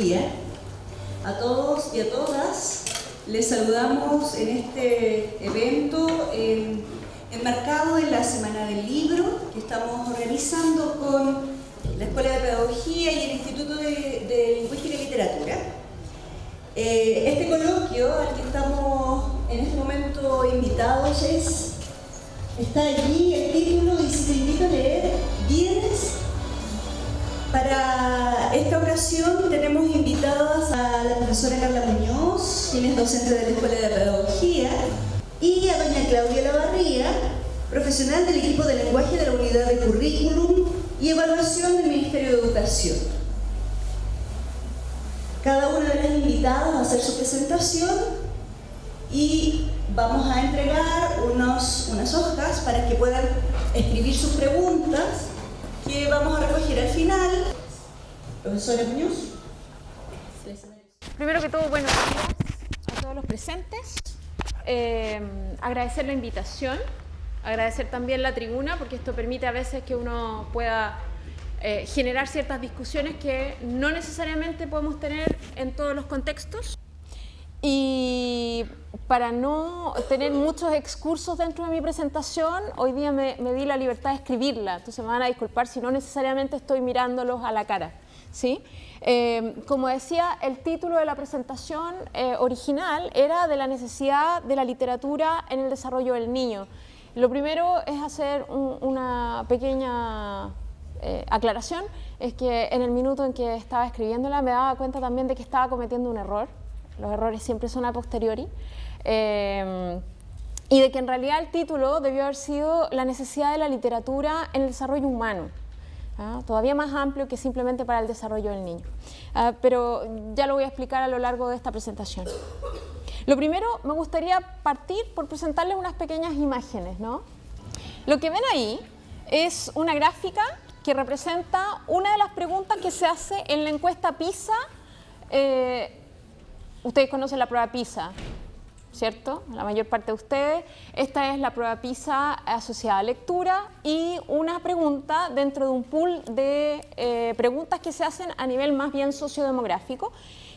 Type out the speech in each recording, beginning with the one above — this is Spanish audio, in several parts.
día. A todos y a todas les saludamos en este evento enmarcado en la Semana del Libro que estamos organizando con la Escuela de Pedagogía y el Instituto de Lingüística y Literatura. Este coloquio al que estamos en este momento invitados está allí el título y se te invita a leer Bienes. Para esta ocasión tenemos invitadas a la profesora Carla Muñoz, quien es docente de la Escuela de Pedagogía, y a doña Claudia Lavarría, profesional del equipo de lenguaje de la Unidad de Currículum y Evaluación del Ministerio de Educación. Cada una de las invitadas va a hacer su presentación y vamos a entregar unas hojas para que puedan escribir sus preguntas que vamos a recoger al final. Profesora Muñoz. Primero que todo, buenos días a todos los presentes. Agradecer la invitación, agradecer también la tribuna, porque esto permite a veces que uno pueda generar ciertas discusiones que no necesariamente podemos tener en todos los contextos. Y para no tener muchos excursos dentro de mi presentación, hoy día me di la libertad de escribirla, entonces me van a disculpar si no necesariamente estoy mirándolos a la cara, ¿sí? Como decía, el título de la presentación original era de la necesidad de la literatura en el desarrollo del niño. Lo primero es hacer una pequeña aclaración, es que en el minuto en que estaba escribiéndola me daba cuenta también de que estaba cometiendo un error. Los errores siempre son a posteriori, y de que en realidad el título debió haber sido la necesidad de la literatura en el desarrollo humano, todavía más amplio que simplemente para el desarrollo del niño. Pero ya lo voy a explicar a lo largo de esta presentación. Lo primero, me gustaría partir por presentarles unas pequeñas imágenes, ¿no? Lo que ven ahí es una gráfica que representa una de las preguntas que se hace en la encuesta PISA. Ustedes conocen la prueba PISA, ¿cierto? La mayor parte de ustedes. Esta es la prueba PISA asociada a lectura y una pregunta dentro de un pool de preguntas que se hacen a nivel más bien sociodemográfico.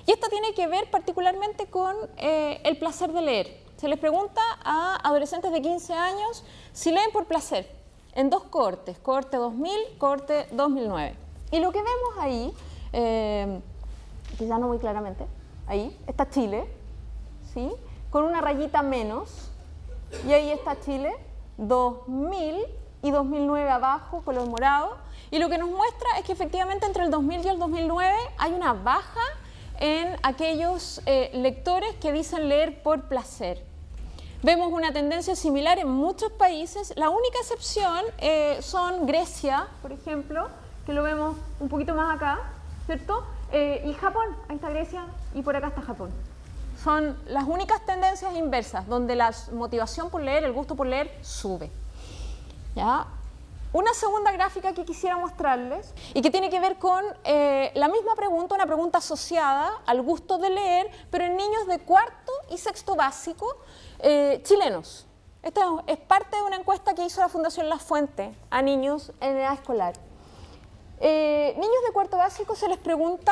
Y esta tiene que ver particularmente con el placer de leer. Se les pregunta a adolescentes de 15 años si leen por placer, en dos cohortes, cohorte 2000, cohorte 2009. Y lo que vemos ahí, quizá no muy claramente, ahí está Chile, ¿sí? Con una rayita menos, y ahí está Chile, 2000 y 2009 abajo, color morado, y lo que nos muestra es que efectivamente entre el 2000 y el 2009 hay una baja en aquellos lectores que dicen leer por placer. Vemos una tendencia similar en muchos países, la única excepción son Grecia, por ejemplo, que lo vemos un poquito más acá, ¿cierto? Y Japón, ahí está Grecia y por acá está Japón. Son las únicas tendencias inversas, donde la motivación por leer, el gusto por leer, sube. ¿Ya? Una segunda gráfica que quisiera mostrarles y que tiene que ver con la misma pregunta, una pregunta asociada al gusto de leer, pero en niños de cuarto y sexto básico chilenos. Esta es parte de una encuesta que hizo la Fundación La Fuente a niños en edad escolar. Niños de cuarto básico se les pregunta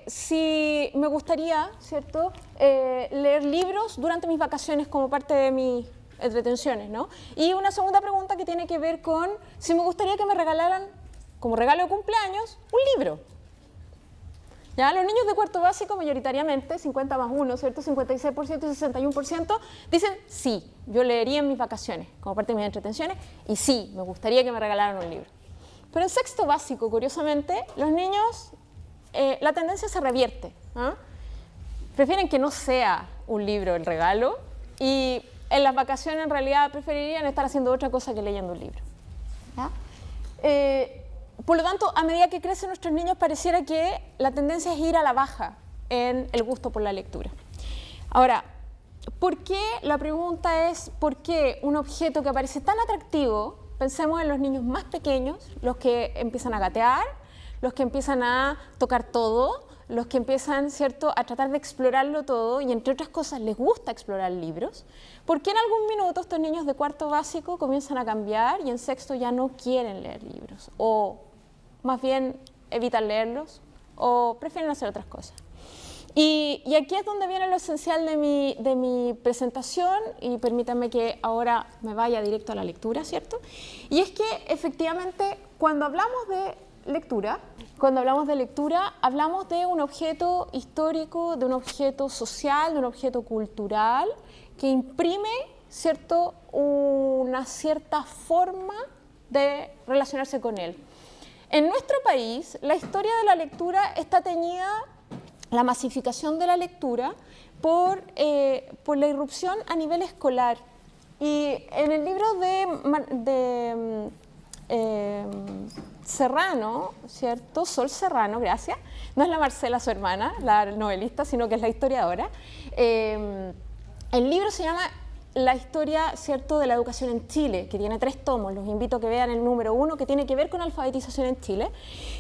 si me gustaría, ¿cierto?, leer libros durante mis vacaciones como parte de mis entretenciones, ¿no? Y una segunda pregunta que tiene que ver con si me gustaría que me regalaran, como regalo de cumpleaños, un libro. Ya, los niños de cuarto básico mayoritariamente, 50 más 1, ¿cierto?, 56% y 61%, dicen sí, yo leería en mis vacaciones como parte de mis entretenciones y sí, me gustaría que me regalaran un libro. Pero en sexto básico, curiosamente, los niños, la tendencia se revierte. Prefieren que no sea un libro el regalo y en las vacaciones en realidad preferirían estar haciendo otra cosa que leyendo un libro. ¿Ya? Por lo tanto, a medida que crecen nuestros niños, pareciera que la tendencia es ir a la baja en el gusto por la lectura. Ahora, ¿por qué? La pregunta es, ¿por qué un objeto que parece tan atractivo? Pensemos en los niños más pequeños, los que empiezan a gatear, los que empiezan a tocar todo, los que empiezan, ¿cierto?, a tratar de explorarlo todo y entre otras cosas les gusta explorar libros. ¿Por qué en algún minuto estos niños de cuarto básico comienzan a cambiar y en sexto ya no quieren leer libros? O más bien evitan leerlos o prefieren hacer otras cosas. Y aquí es donde viene lo esencial de mi presentación, y permítanme que ahora me vaya directo a la lectura, ¿cierto? Y es que efectivamente cuando hablamos de lectura, hablamos de un objeto histórico, de un objeto social, de un objeto cultural que imprime, ¿cierto?, una cierta forma de relacionarse con él. En nuestro país, la historia de la lectura está teñida, la masificación de la lectura, por la irrupción a nivel escolar. Y en el libro de Serrano, ¿cierto? Sol Serrano, gracias. No es la Marcela, su hermana, la novelista, sino que es la historiadora. El libro se llama La historia, ¿cierto?, de la educación en Chile, que tiene 3 tomos. Los invito a que vean el número 1, que tiene que ver con alfabetización en Chile.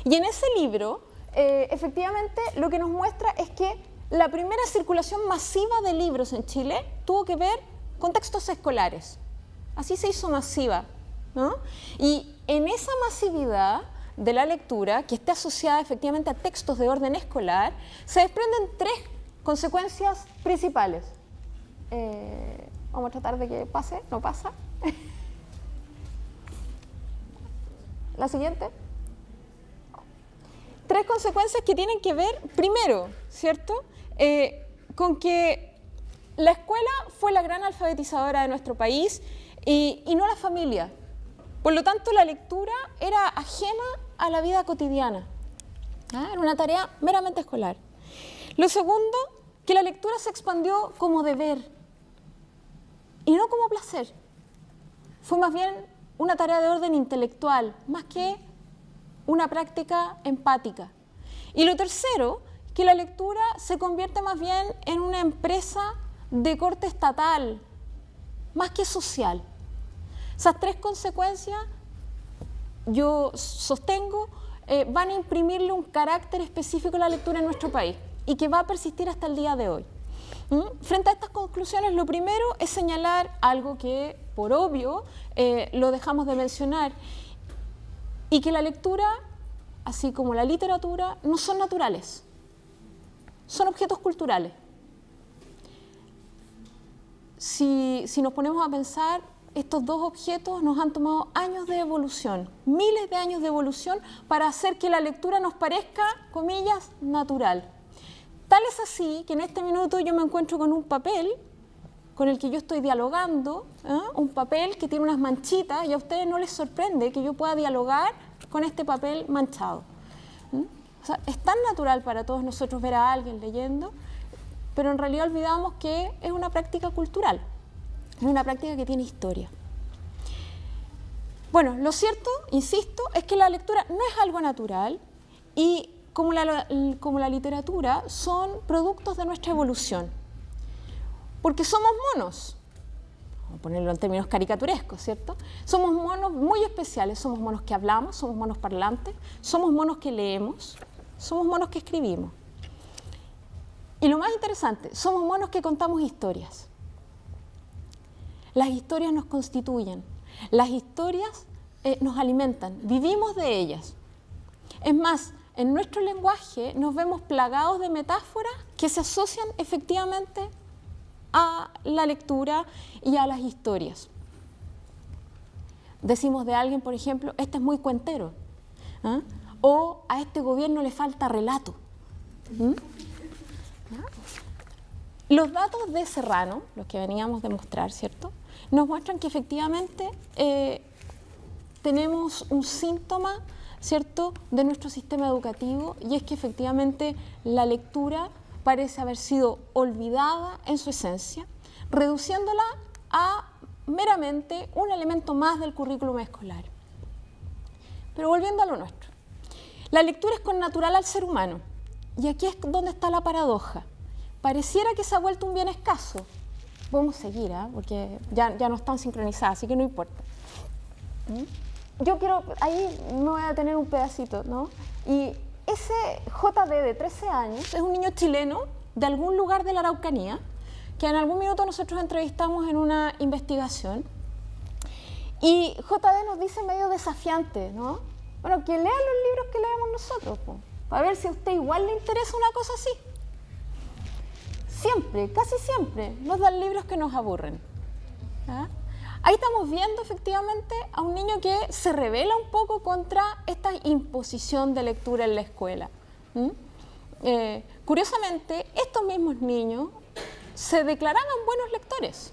Y en ese libro, efectivamente, lo que nos muestra es que la primera circulación masiva de libros en Chile tuvo que ver con textos escolares. Así se hizo masiva, ¿no? Y en esa masividad de la lectura, que esté asociada efectivamente a textos de orden escolar, se desprenden 3 consecuencias principales. Vamos a tratar de que pase, no pasa. La siguiente. 3 consecuencias que tienen que ver, primero, ¿cierto?, con que la escuela fue la gran alfabetizadora de nuestro país y no la familia. Por lo tanto, la lectura era ajena a la vida cotidiana. Era una tarea meramente escolar. Lo segundo, que la lectura se expandió como deber y no como placer. Fue más bien una tarea de orden intelectual, más que una práctica empática. Y lo tercero, que la lectura se convierte más bien en una empresa de corte estatal, más que social. Esas 3 consecuencias, yo sostengo, van a imprimirle un carácter específico a la lectura en nuestro país y que va a persistir hasta el día de hoy. Frente a estas conclusiones, lo primero es señalar algo que, por obvio, lo dejamos de mencionar, y que la lectura, así como la literatura, no son naturales, son objetos culturales. Si nos ponemos a pensar, estos 2 objetos nos han tomado años de evolución, miles de años de evolución, para hacer que la lectura nos parezca, comillas, natural. Tal es así que en este minuto yo me encuentro con un papel con el que yo estoy dialogando, un papel que tiene unas manchitas, y a ustedes no les sorprende que yo pueda dialogar con este papel manchado. O sea, es tan natural para todos nosotros ver a alguien leyendo, pero en realidad olvidamos que es una práctica cultural, es una práctica que tiene historia. Bueno, lo cierto, insisto, es que la lectura no es algo natural, y como la literatura son productos de nuestra evolución, porque somos monos, vamos a ponerlo en términos caricaturescos, ¿cierto? Somos monos muy especiales, somos monos que hablamos, somos monos parlantes, somos monos que leemos, somos monos que escribimos. Y lo más interesante, somos monos que contamos historias. Las historias nos constituyen, las historias nos alimentan, vivimos de ellas. Es más, en nuestro lenguaje nos vemos plagados de metáforas que se asocian efectivamente a la lectura y a las historias. Decimos de alguien, por ejemplo, este es muy cuentero, o a este gobierno le falta relato. Los datos de Serrano, los que veníamos de mostrar, ¿cierto?, nos muestran que efectivamente tenemos un síntoma, ¿cierto?, de nuestro sistema educativo, y es que efectivamente la lectura parece haber sido olvidada en su esencia, reduciéndola a meramente un elemento más del currículum escolar. Pero volviendo a lo nuestro, la lectura es connatural al ser humano, y aquí es donde está la paradoja. Pareciera que se ha vuelto un bien escaso. Podemos seguir, porque ya no están sincronizadas, así que no importa. Yo quiero, ahí me voy a tener un pedacito, ¿no? Y ese JD de 13 años es un niño chileno de algún lugar de la Araucanía, que en algún minuto nosotros entrevistamos en una investigación. Y JD nos dice medio desafiante, ¿no? Bueno, que lea los libros que leemos nosotros, para ver si a usted igual le interesa una cosa así. siempre, casi siempre, nos dan libros que nos aburren. ¿Ah? Ahí estamos viendo efectivamente a un niño que se rebela un poco contra esta imposición de lectura en la escuela. Curiosamente, estos mismos niños se declaraban buenos lectores.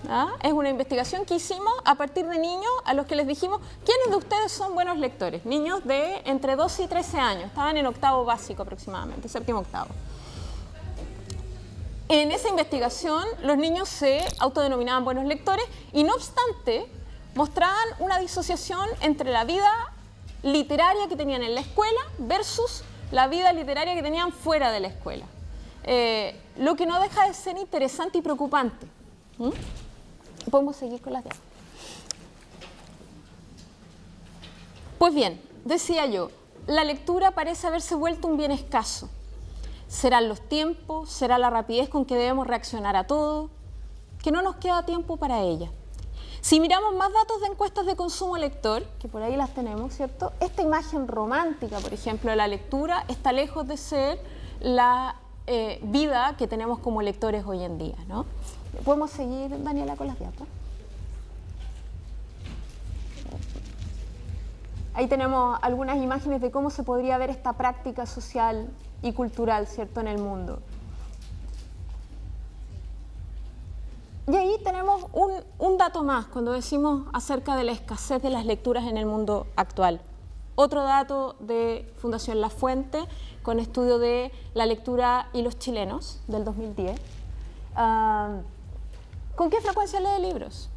¿Ah? Es una investigación que hicimos a partir de niños a los que les dijimos, ¿quiénes de ustedes son buenos lectores? Niños de entre 12 y 13 años, estaban en octavo básico aproximadamente, séptimo octavo. En esa investigación los niños se autodenominaban buenos lectores y no obstante mostraban una disociación entre la vida literaria que tenían en la escuela versus la vida literaria que tenían fuera de la escuela. Lo que no deja de ser interesante y preocupante. Podemos seguir con las diapositivas. Pues bien, decía yo, la lectura parece haberse vuelto un bien escaso. ¿Serán los tiempos? ¿Será la rapidez con que debemos reaccionar a todo? Que no nos queda tiempo para ella. Si miramos más datos de encuestas de consumo lector, que por ahí las tenemos, ¿cierto? Esta imagen romántica, por ejemplo, de la lectura, está lejos de ser la vida que tenemos como lectores hoy en día, ¿no? ¿Podemos seguir, Daniela, con las diapositivas? Ahí tenemos algunas imágenes de cómo se podría ver esta práctica social y cultural, ¿cierto?, en el mundo. Y ahí tenemos un dato más cuando decimos acerca de la escasez de las lecturas en el mundo actual. Otro dato de Fundación La Fuente, con estudio de la lectura y los chilenos, del 2010. ¿Con qué frecuencia lee libros?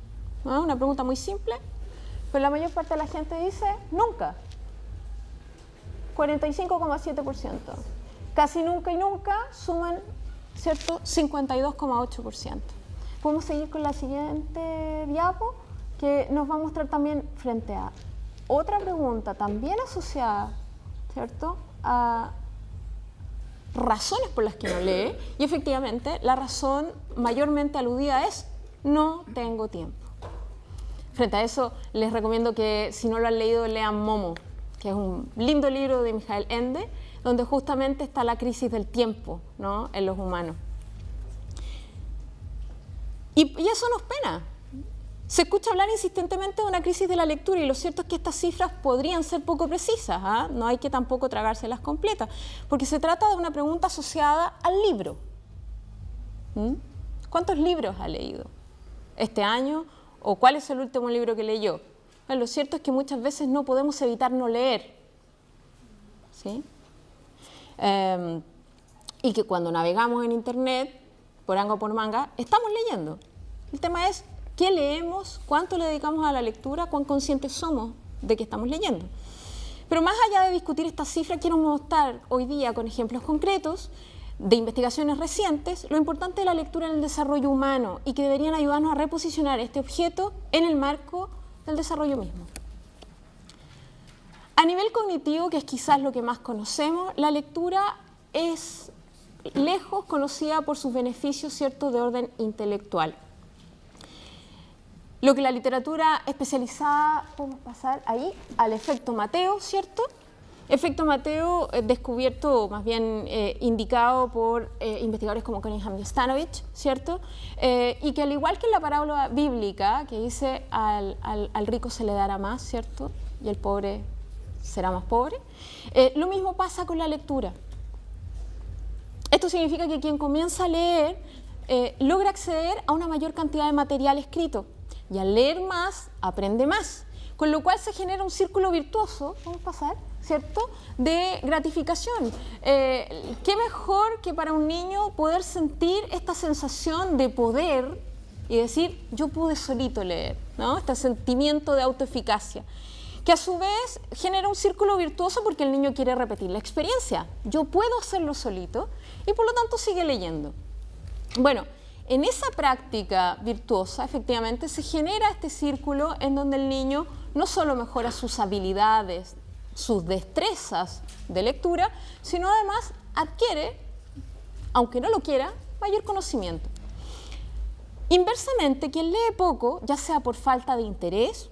¿No? Una pregunta muy simple, pero la mayor parte de la gente dice nunca. 45,7%. Casi nunca y nunca suman, ¿cierto?, 52,8%. Podemos seguir con la siguiente diapo, que nos va a mostrar también frente a otra pregunta también asociada, ¿cierto?, a razones por las que no lee, y efectivamente la razón mayormente aludida es no tengo tiempo. Frente a eso les recomiendo que si no lo han leído lean Momo, que es un lindo libro de Michael Ende, donde justamente está la crisis del tiempo, ¿no?, en los humanos. Y eso nos pena. Se escucha hablar insistentemente de una crisis de la lectura y lo cierto es que estas cifras podrían ser poco precisas, ¿eh? No hay que tampoco tragárselas completas, porque se trata de una pregunta asociada al libro. ¿Cuántos libros ha leído este año? ¿O cuál es el último libro que leyó? Bueno, lo cierto es que muchas veces no podemos evitar no leer, ¿sí? Y que cuando navegamos en internet, por anga o por manga, estamos leyendo. El tema es qué leemos, cuánto le dedicamos a la lectura, cuán conscientes somos de que estamos leyendo. Pero más allá de discutir esta cifra, quiero mostrar hoy día con ejemplos concretos de investigaciones recientes lo importante de la lectura en el desarrollo humano y que deberían ayudarnos a reposicionar este objeto en el marco del desarrollo mismo. A nivel cognitivo, que es quizás lo que más conocemos, la lectura es lejos conocida por sus beneficios, ¿cierto?, de orden intelectual. Lo que la literatura especializada, podemos pasar ahí, al efecto Mateo, ¿cierto? Efecto Mateo descubierto, más bien indicado por investigadores como Cunningham y Stanovich, ¿cierto? Y que al igual que en la parábola bíblica, que dice al rico se le dará más, ¿cierto? Y el pobre será más pobre, lo mismo pasa con la lectura. Esto significa que quien comienza a leer logra acceder a una mayor cantidad de material escrito y al leer más, aprende más, con lo cual se genera un círculo virtuoso, vamos a pasar, ¿cierto?, de gratificación. ¿Qué mejor que para un niño poder sentir esta sensación de poder y decir, yo pude solito leer, ¿no? Este sentimiento de autoeficacia, que a su vez genera un círculo virtuoso porque el niño quiere repetir la experiencia. Yo puedo hacerlo solito y por lo tanto sigue leyendo. Bueno, en esa práctica virtuosa efectivamente se genera este círculo en donde el niño no solo mejora sus habilidades, sus destrezas de lectura, sino además adquiere, aunque no lo quiera, mayor conocimiento. Inversamente, quien lee poco, ya sea por falta de interés,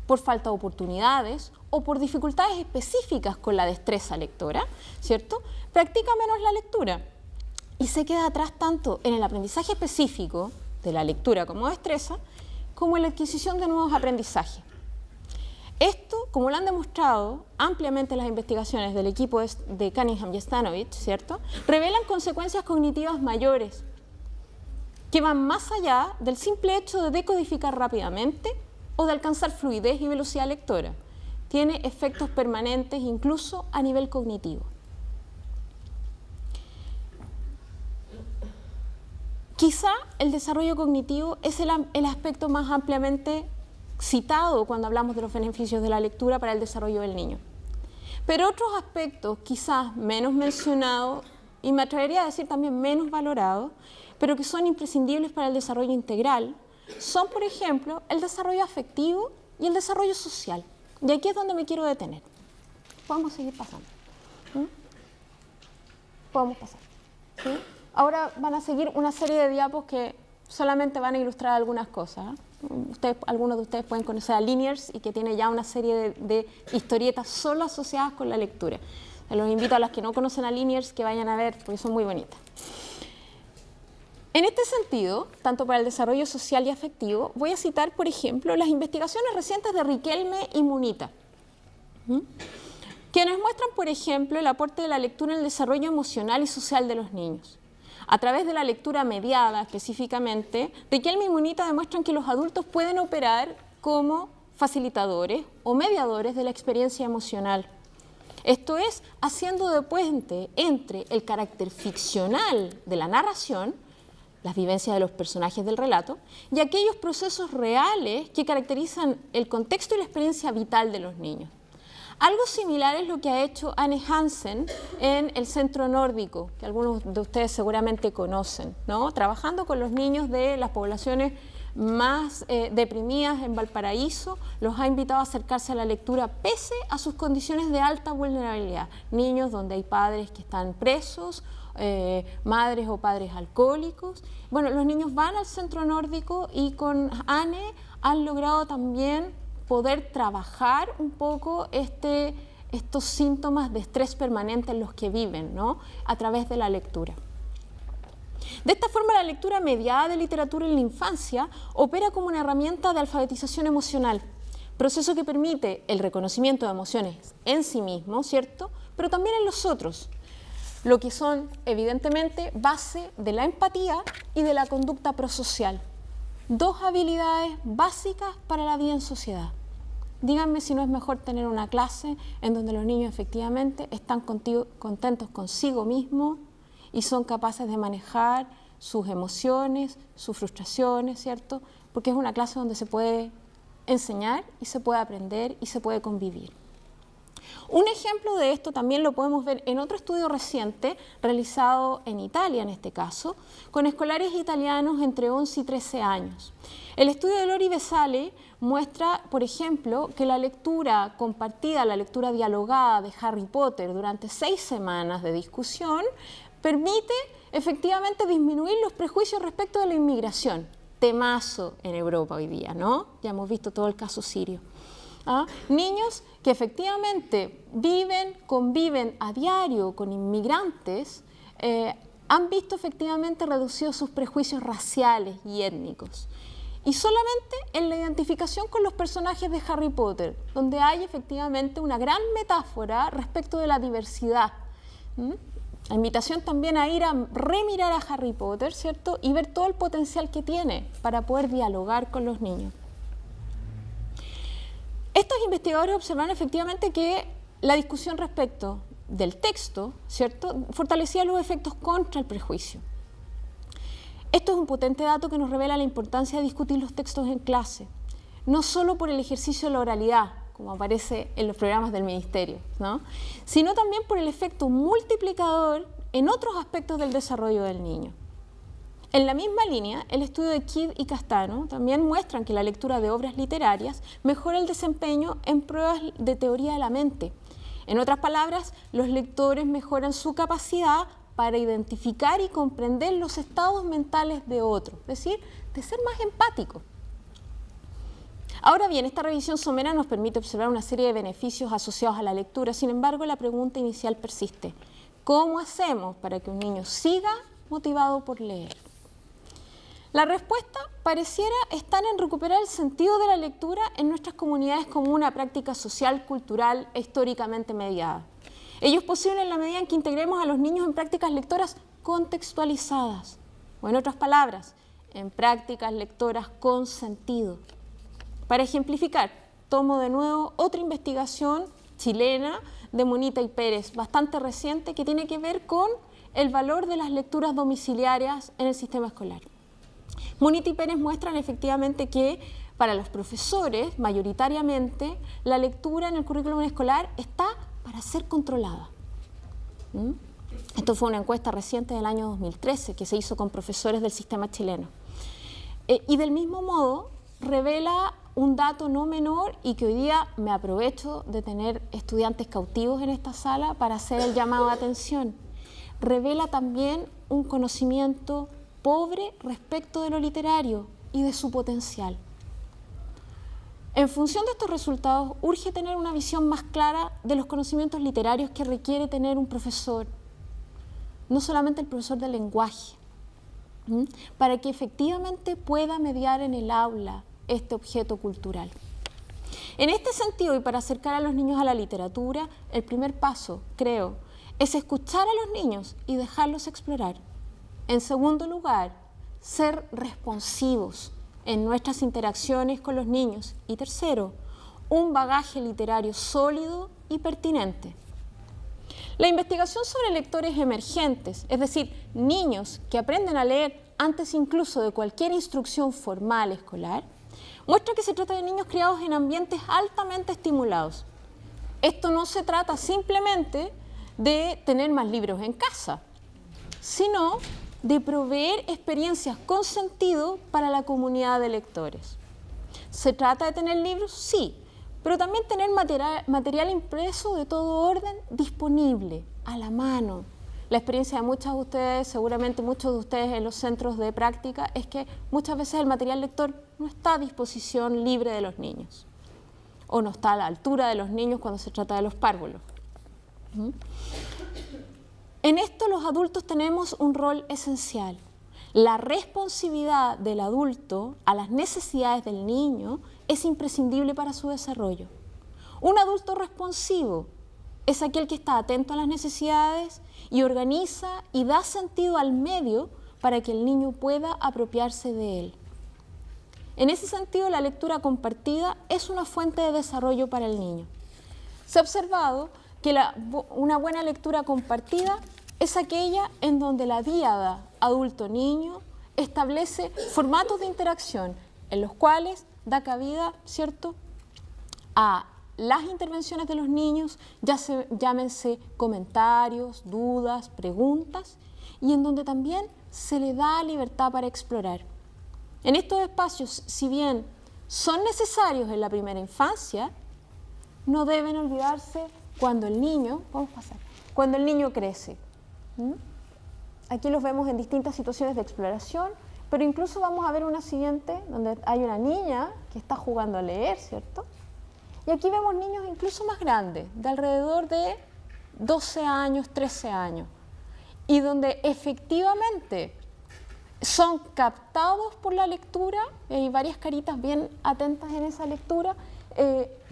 por falta de oportunidades o por dificultades específicas con la destreza lectora, ¿cierto?, practica menos la lectura. y se queda atrás tanto en el aprendizaje específico de la lectura como destreza, como en la adquisición de nuevos aprendizajes. Esto, como lo han demostrado ampliamente las investigaciones del equipo de Cunningham y Stanovich, ¿cierto?, revelan consecuencias cognitivas mayores que van más allá del simple hecho de decodificar rápidamente o de alcanzar fluidez y velocidad lectora. Tiene efectos permanentes incluso a nivel cognitivo. Quizá el desarrollo cognitivo es el aspecto más ampliamente citado cuando hablamos de los beneficios de la lectura para el desarrollo del niño. Pero otros aspectos quizás menos mencionados y me atrevería a decir también menos valorados, pero que son imprescindibles para el desarrollo integral, son, por ejemplo, el desarrollo afectivo y el desarrollo social. Y aquí es donde me quiero detener. Podemos seguir pasando. Podemos pasar. ¿Sí? Ahora van a seguir una serie de diapos que solamente van a ilustrar algunas cosas. Algunos de ustedes pueden conocer a Liniers y que tiene ya una serie de historietas solo asociadas con la lectura. Los invito a las que no conocen a Liniers que vayan a ver porque son muy bonitas. En este sentido, tanto para el desarrollo social y afectivo, voy a citar, por ejemplo, las investigaciones recientes de Riquelme y Munita, que nos muestran, por ejemplo, el aporte de la lectura en el desarrollo emocional y social de los niños. A través de la lectura mediada, específicamente, Riquelme y Munita demuestran que los adultos pueden operar como facilitadores o mediadores de la experiencia emocional. Esto es, haciendo de puente entre el carácter ficcional de la narración, las vivencias de los personajes del relato, y aquellos procesos reales que caracterizan el contexto y la experiencia vital de los niños. Algo similar es lo que ha hecho Anne Hansen en el Centro Nórdico, que algunos de ustedes seguramente conocen, ¿no? Trabajando con los niños de las poblaciones más deprimidas en Valparaíso, los ha invitado a acercarse a la lectura pese a sus condiciones de alta vulnerabilidad. Niños donde hay padres que están presos, madres o padres alcohólicos. Bueno, los niños van al Centro Nórdico y con Anne han logrado también poder trabajar un poco estos síntomas de estrés permanente en los que viven, ¿no?, a través de la lectura. De esta forma, la lectura mediada de literatura en la infancia opera como una herramienta de alfabetización emocional, proceso que permite el reconocimiento de emociones en sí mismo, ¿cierto?, pero también en los otros, lo que son, evidentemente, base de la empatía y de la conducta prosocial. Dos habilidades básicas para la vida en sociedad. Díganme si no es mejor tener una clase en donde los niños efectivamente están contentos consigo mismos y son capaces de manejar sus emociones, sus frustraciones, ¿cierto? Porque es una clase donde se puede enseñar y se puede aprender y se puede convivir. Un ejemplo de esto también lo podemos ver en otro estudio reciente realizado en Italia, en este caso, con escolares italianos entre 11 y 13 años. El estudio de Lori Vesale muestra, por ejemplo, que la lectura compartida, la lectura dialogada de Harry Potter durante 6 semanas de discusión permite efectivamente disminuir los prejuicios respecto de la inmigración. Temazo en Europa hoy día, ¿no? Ya hemos visto todo el caso sirio. Niños que efectivamente conviven a diario con inmigrantes, han visto efectivamente reducidos sus prejuicios raciales y étnicos. Y solamente en la identificación con los personajes de Harry Potter, donde hay efectivamente una gran metáfora respecto de la diversidad. La invitación también a ir a remirar a Harry Potter, ¿cierto?, y ver todo el potencial que tiene para poder dialogar con los niños. Estos investigadores observaron efectivamente que la discusión respecto del texto, ¿cierto?, fortalecía los efectos contra el prejuicio. Esto es un potente dato que nos revela la importancia de discutir los textos en clase, no solo por el ejercicio de la oralidad, como aparece en los programas del Ministerio, ¿no?, sino también por el efecto multiplicador en otros aspectos del desarrollo del niño. En la misma línea, el estudio de Kidd y Castano también muestran que la lectura de obras literarias mejora el desempeño en pruebas de teoría de la mente. En otras palabras, los lectores mejoran su capacidad para identificar y comprender los estados mentales de otros, es decir, de ser más empáticos. Ahora bien, esta revisión somera nos permite observar una serie de beneficios asociados a la lectura. Sin embargo, la pregunta inicial persiste. ¿Cómo hacemos para que un niño siga motivado por leer? La respuesta pareciera estar en recuperar el sentido de la lectura en nuestras comunidades como una práctica social, cultural e históricamente mediada. Ello es posible en la medida en que integremos a los niños en prácticas lectoras contextualizadas, o en otras palabras, en prácticas lectoras con sentido. Para ejemplificar, tomo de nuevo otra investigación chilena de Monita y Pérez, bastante reciente, que tiene que ver con el valor de las lecturas domiciliarias en el sistema escolar. Monita y Pérez muestran efectivamente que para los profesores, mayoritariamente, la lectura en el currículum escolar está para ser controlada. Esto fue una encuesta reciente del año 2013 que se hizo con profesores del sistema chileno. Y del mismo modo revela un dato no menor, y que hoy día me aprovecho de tener estudiantes cautivos en esta sala para hacer el llamado de atención. Revela también un conocimiento pobre respecto de lo literario y de su potencial. En función de estos resultados, urge tener una visión más clara de los conocimientos literarios que requiere tener un profesor, no solamente el profesor de lenguaje, para que efectivamente pueda mediar en el aula este objeto cultural. En este sentido, y para acercar a los niños a la literatura, el primer paso, creo, es escuchar a los niños y dejarlos explorar. En segundo lugar, ser responsivos en nuestras interacciones con los niños. Y tercero, un bagaje literario sólido y pertinente. La investigación sobre lectores emergentes, es decir, niños que aprenden a leer antes incluso de cualquier instrucción formal escolar, muestra que se trata de niños criados en ambientes altamente estimulados. Esto no se trata simplemente de tener más libros en casa, sino de proveer experiencias con sentido para la comunidad de lectores. ¿Se trata de tener libros? Sí, pero también tener material impreso de todo orden disponible, a la mano. La experiencia de muchos de ustedes, seguramente muchos de ustedes en los centros de práctica, es que muchas veces el material lector no está a disposición libre de los niños, o no está a la altura de los niños cuando se trata de los párvulos. En esto los adultos tenemos un rol esencial. La responsividad del adulto a las necesidades del niño es imprescindible para su desarrollo. Un adulto responsivo es aquel que está atento a las necesidades y organiza y da sentido al medio para que el niño pueda apropiarse de él. En ese sentido, la lectura compartida es una fuente de desarrollo para el niño. Se ha observado que una buena lectura compartida es aquella en donde la díada adulto-niño establece formatos de interacción en los cuales da cabida, ¿cierto?, a las intervenciones de los niños, llámense comentarios, dudas, preguntas, y en donde también se le da libertad para explorar. En estos espacios, si bien son necesarios en la primera infancia, no deben olvidarse cuando el niño, cuando el niño crece. Aquí los vemos en distintas situaciones de exploración, pero incluso vamos a ver una siguiente donde hay una niña que está jugando a leer, ¿cierto? Y aquí vemos niños incluso más grandes, de alrededor de 12 años, 13 años, y donde efectivamente son captados por la lectura, y hay varias caritas bien atentas en esa lectura,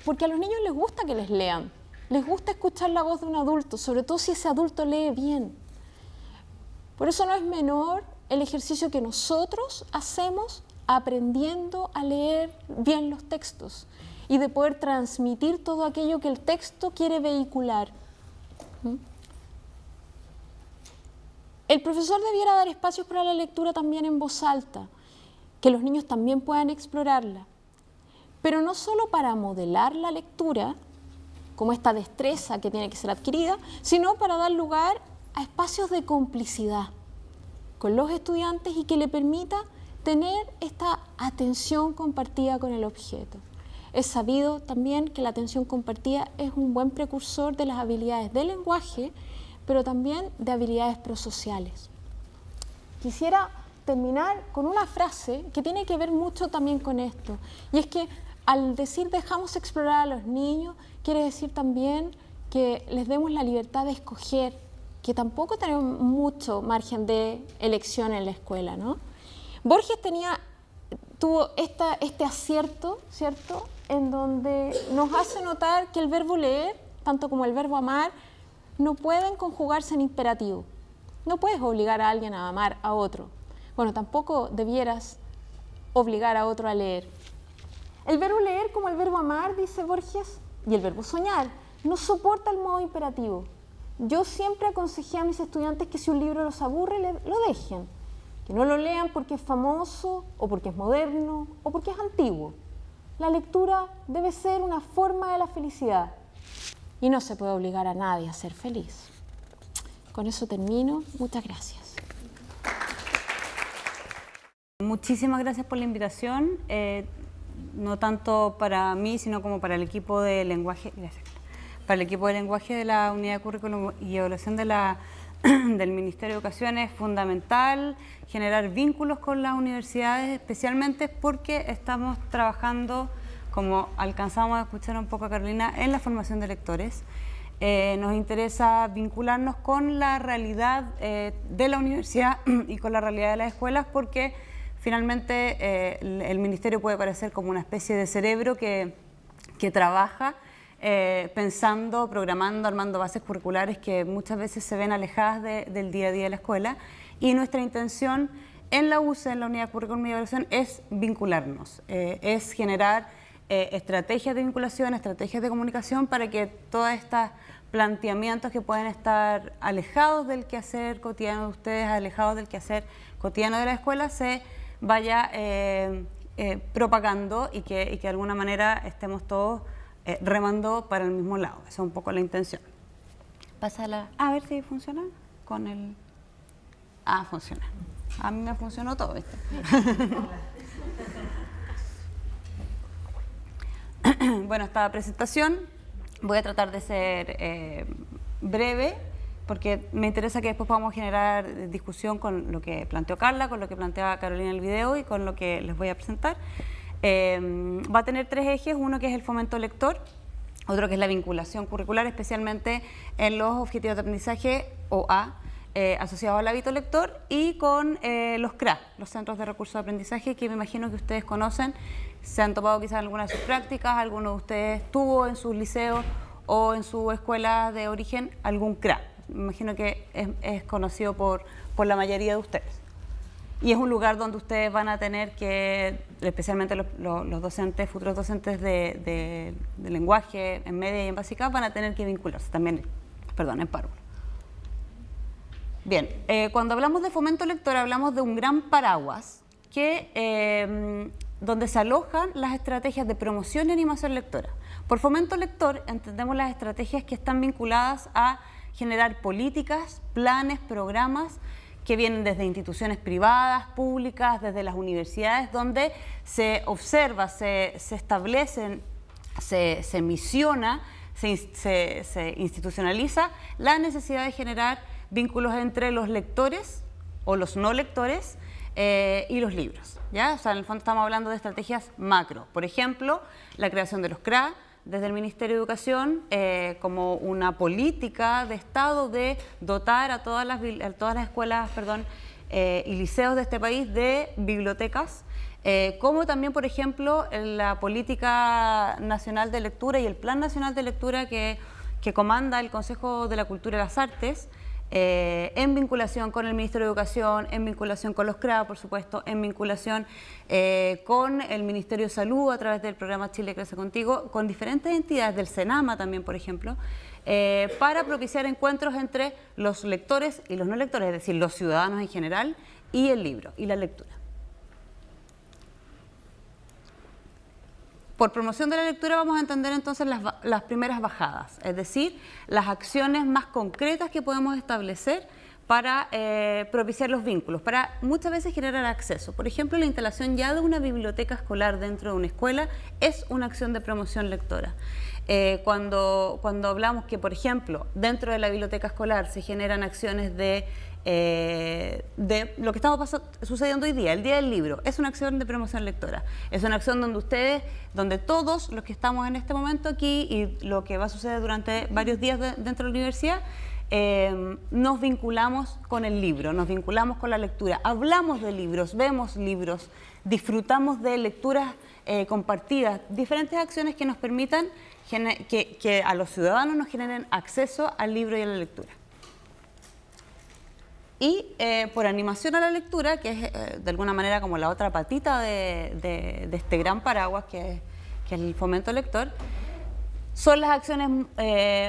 porque a los niños les gusta que les lean, les gusta escuchar la voz de un adulto, sobre todo si ese adulto lee bien. Por eso no es menor el ejercicio que nosotros hacemos aprendiendo a leer bien los textos y de poder transmitir todo aquello que el texto quiere vehicular. El profesor debiera dar espacios para la lectura también en voz alta, que los niños también puedan explorarla, pero no solo para modelar la lectura, como esta destreza que tiene que ser adquirida, sino para dar lugar a espacios de complicidad con los estudiantes y que le permita tener esta atención compartida con el objeto. Es sabido también que la atención compartida es un buen precursor de las habilidades del lenguaje, pero también de habilidades prosociales. Quisiera terminar con una frase que tiene que ver mucho también con esto, y es que al decir dejamos explorar a los niños, quiere decir también que les demos la libertad de escoger que tampoco tenemos mucho margen de elección en la escuela, ¿no? Borges tuvo este acierto, ¿cierto?, en donde nos hace notar que el verbo leer, tanto como el verbo amar, no pueden conjugarse en imperativo. No puedes obligar a alguien a amar a otro. Bueno, tampoco debieras obligar a otro a leer. El verbo leer, como el verbo amar, dice Borges, y el verbo soñar, no soporta el modo imperativo. Yo siempre aconsejé a mis estudiantes que si un libro los aburre, lo dejen. Que no lo lean porque es famoso, o porque es moderno, o porque es antiguo. La lectura debe ser una forma de la felicidad y no se puede obligar a nadie a ser feliz. Con eso termino. Muchas gracias. Muchísimas gracias por la invitación, no tanto para mí, sino como para el equipo de lenguaje, para el equipo de lenguaje de la Unidad de Currículum y Evaluación del Ministerio de Educación. Es fundamental generar vínculos con las universidades, especialmente porque estamos trabajando, como alcanzamos a escuchar un poco a Carolina, en la formación de lectores. Nos interesa vincularnos con la realidad de la universidad y con la realidad de las escuelas, porque finalmente el ministerio puede parecer como una especie de cerebro que trabaja pensando, programando, armando bases curriculares que muchas veces se ven alejadas del día a día de la escuela, y nuestra intención en la UCE, en la Unidad de Currículum y Evaluación, es vincularnos, es generar estrategias de vinculación, estrategias de comunicación para que todos estos planteamientos que pueden estar alejados del quehacer cotidiano de ustedes, alejados del quehacer cotidiano de la escuela, se vaya propagando y que de alguna manera estemos todos remando para el mismo lado. Esa es un poco la intención. Pásala. A ver si funciona con el... Ah, funciona. A mí me funcionó todo esto. Bueno, esta presentación voy a tratar de ser breve, porque me interesa que después podamos generar discusión con lo que planteó Carla, con lo que planteaba Carolina en el video y con lo que les voy a presentar. Va a tener tres ejes: uno que es el fomento lector, otro que es la vinculación curricular, especialmente en los objetivos de aprendizaje OA, asociados al hábito lector, y con los CRA, los Centros de Recursos de Aprendizaje, que me imagino que ustedes conocen, se han topado quizás en algunas de sus prácticas, alguno de ustedes tuvo en sus liceos o en su escuela de origen algún CRA. Me imagino que es conocido por la mayoría de ustedes. Y es un lugar donde ustedes van a tener que, especialmente los docentes, futuros docentes de lenguaje en media y en básica, van a tener que vincularse también, perdón, en párvulo. Bien, cuando hablamos de fomento lector hablamos de un gran paraguas que, donde se alojan las estrategias de promoción y animación lectora. Por fomento lector entendemos las estrategias que están vinculadas a generar políticas, planes, programas que vienen desde instituciones privadas, públicas, desde las universidades, donde se observa, se establecen, se misiona, se institucionaliza la necesidad de generar vínculos entre los lectores o los no lectores y los libros, ¿ya? O sea, en el fondo estamos hablando de estrategias macro. Por ejemplo, la creación de los CRA desde el Ministerio de Educación como una política de Estado de dotar a todas las escuelas y liceos de este país de bibliotecas, como también, por ejemplo, la Política Nacional de Lectura y el Plan Nacional de Lectura que comanda el Consejo de la Cultura y las Artes, en vinculación con el Ministerio de Educación, en vinculación con los CRA, por supuesto, en vinculación con el Ministerio de Salud a través del programa Chile Crece Contigo, con diferentes entidades del Senama también, por ejemplo, para propiciar encuentros entre los lectores y los no lectores, es decir, los ciudadanos en general y el libro y la lectura. Por promoción de la lectura vamos a entender entonces las primeras bajadas, es decir, las acciones más concretas que podemos establecer para propiciar los vínculos, para muchas veces generar acceso. Por ejemplo, la instalación ya de una biblioteca escolar dentro de una escuela es una acción de promoción lectora. Cuando hablamos que, por ejemplo, dentro de la biblioteca escolar se generan acciones de lo que estamos sucediendo hoy día, el Día del Libro, es una acción de promoción lectora. Es una acción donde todos los que estamos en este momento aquí y lo que va a suceder durante varios días dentro de la universidad, nos vinculamos con el libro, nos vinculamos con la lectura, hablamos de libros, vemos libros, disfrutamos de lecturas compartidas, diferentes acciones que nos permitan que a los ciudadanos nos generen acceso al libro y a la lectura. Y por animación a la lectura, que es de alguna manera como la otra patita de este gran paraguas que es el fomento lector, son las acciones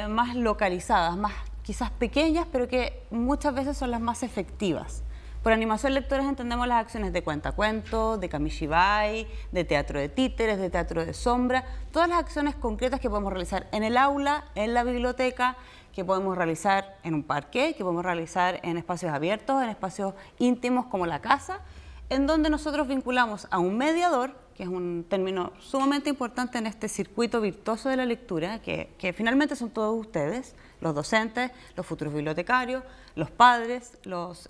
más localizadas, más quizás pequeñas, pero que muchas veces son las más efectivas. Por animación lectora entendemos las acciones de cuentacuentos, de kamishibai, de teatro de títeres, de teatro de sombra, todas las acciones concretas que podemos realizar en el aula, en la biblioteca, que podemos realizar en un parque, que podemos realizar en espacios abiertos, en espacios íntimos como la casa, en donde nosotros vinculamos a un mediador, que es un término sumamente importante en este circuito virtuoso de la lectura, que finalmente son todos ustedes, los docentes, los futuros bibliotecarios, los padres, los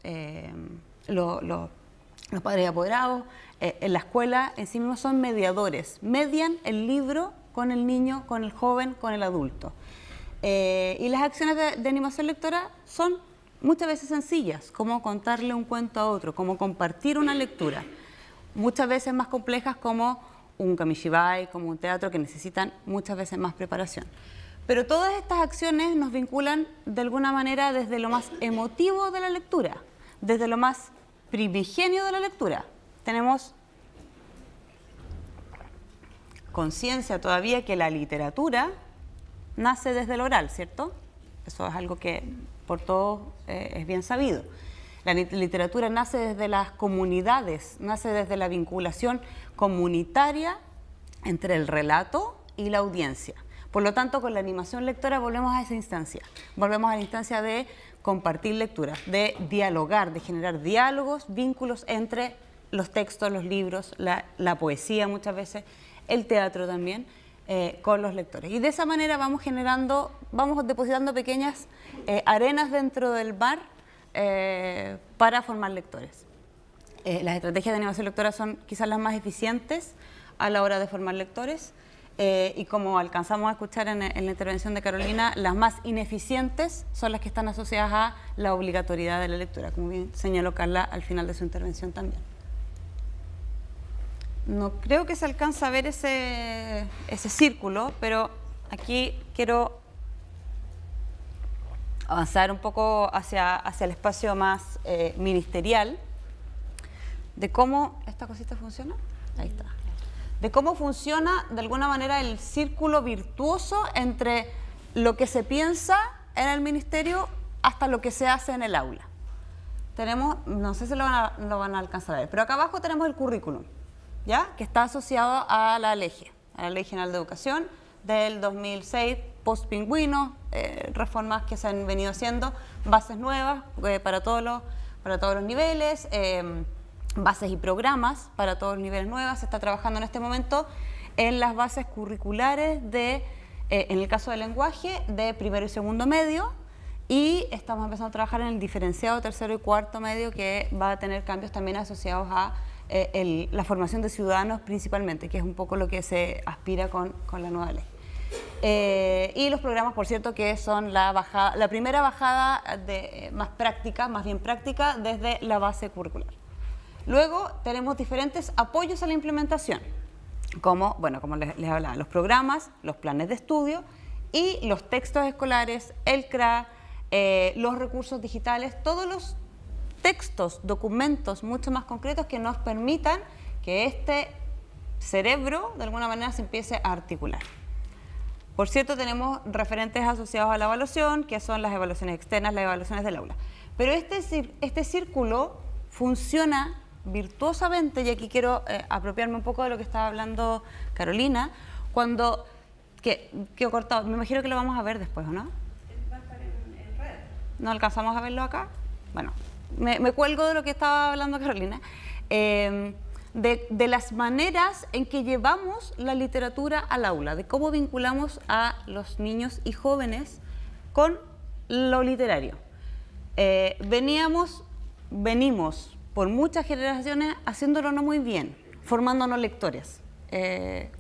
padres apoderados, en la escuela en sí mismos son mediadores, median el libro con el niño, con el joven, con el adulto. Y las acciones de animación lectora son muchas veces sencillas, como contarle un cuento a otro, como compartir una lectura. Muchas veces más complejas como un kamishibai, como un teatro que necesitan muchas veces más preparación. Pero todas estas acciones nos vinculan de alguna manera desde lo más emotivo de la lectura, desde lo más primigenio de la lectura. Tenemos conciencia todavía que la literatura nace desde el oral, ¿cierto? Eso es algo que por todos es bien sabido. La literatura nace desde las comunidades, nace desde la vinculación comunitaria entre el relato y la audiencia. Por lo tanto, con la animación lectora volvemos a esa instancia. Volvemos a la instancia de compartir lecturas, de dialogar, de generar diálogos, vínculos entre los textos, los libros, la poesía muchas veces, el teatro también, con los lectores. Y de esa manera vamos depositando pequeñas arenas dentro del mar para formar lectores. Las estrategias de animación lectora son quizás las más eficientes a la hora de formar lectores y como alcanzamos a escuchar en la intervención de Carolina, las más ineficientes son las que están asociadas a la obligatoriedad de la lectura, como bien señaló Carla al final de su intervención también. No creo que se alcance a ver ese círculo, pero aquí quiero avanzar un poco hacia el espacio más ministerial de cómo esta cosita funciona. Ahí está. De cómo funciona de alguna manera el círculo virtuoso entre lo que se piensa en el ministerio hasta lo que se hace en el aula. Tenemos, no sé si lo van a alcanzar a ver, pero acá abajo tenemos el currículum, ¿ya? Que está asociado a la Ley General de Educación del 2006, post-pingüino, reformas que se han venido haciendo, bases nuevas para todos los niveles, bases y programas para todos los niveles nuevos. Se está trabajando en este momento en las bases curriculares en el caso del lenguaje, de primero y segundo medio, y estamos empezando a trabajar en el diferenciado tercero y cuarto medio, que va a tener cambios también asociados a la formación de ciudadanos principalmente, que es un poco lo que se aspira con la nueva ley. Y los programas, por cierto, que son la primera bajada más bien práctica desde la base curricular. Luego tenemos diferentes apoyos a la implementación, como les hablaba, los programas, los planes de estudio y los textos escolares, el CRA, los recursos digitales, todos los textos, documentos mucho más concretos que nos permitan que este cerebro de alguna manera se empiece a articular. Por cierto, tenemos referentes asociados a la evaluación, que son las evaluaciones externas, las evaluaciones del aula. Pero este círculo funciona virtuosamente, y aquí quiero apropiarme un poco de lo que estaba hablando Carolina, cuando quedó cortado. Me imagino que lo vamos a ver después, ¿o no? Va a estar en red. ¿No alcanzamos a verlo acá? Bueno, me cuelgo de lo que estaba hablando Carolina, de las maneras en que llevamos la literatura al aula, de cómo vinculamos a los niños y jóvenes con lo literario. Venimos por muchas generaciones haciéndolo no muy bien, formándonos lectores.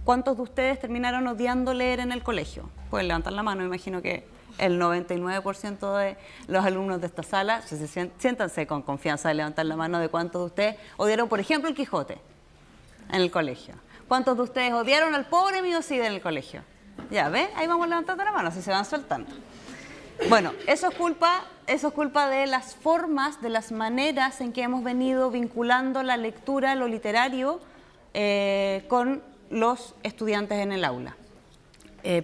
¿Cuántos de ustedes terminaron odiando leer en el colegio? Pueden levantar la mano, me imagino que el 99% de los alumnos de esta sala, siéntanse con confianza de levantar la mano de cuántos de ustedes odiaron, por ejemplo, el Quijote en el colegio. ¿Cuántos de ustedes odiaron al pobre mío Cid en el colegio? Ya, ¿ven? Ahí vamos levantando la mano, así se van soltando. Bueno, eso es culpa de las formas, de las maneras en que hemos venido vinculando la lectura, lo literario, con los estudiantes en el aula.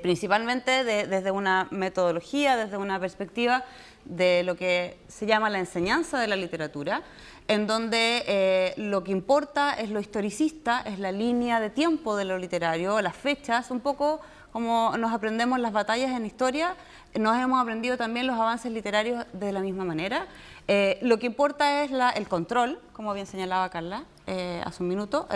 Principalmente desde una metodología, desde una perspectiva de lo que se llama la enseñanza de la literatura, en donde lo que importa es lo historicista, es la línea de tiempo de lo literario, las fechas, un poco como nos aprendemos las batallas en historia, nos hemos aprendido también los avances literarios de la misma manera. Lo que importa es el control, como bien señalaba Carla hace un minuto,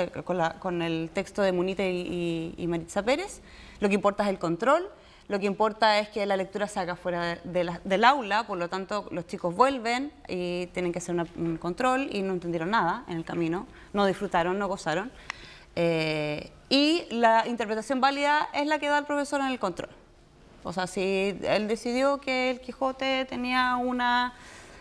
con el texto de Munite y Maritza Pérez. Lo que importa es el control, lo que importa es que la lectura se haga fuera del aula, por lo tanto los chicos vuelven y tienen que hacer un control y no entendieron nada en el camino, no disfrutaron, no gozaron. Y la interpretación válida es la que da el profesor en el control. O sea, si él decidió que el Quijote tenía una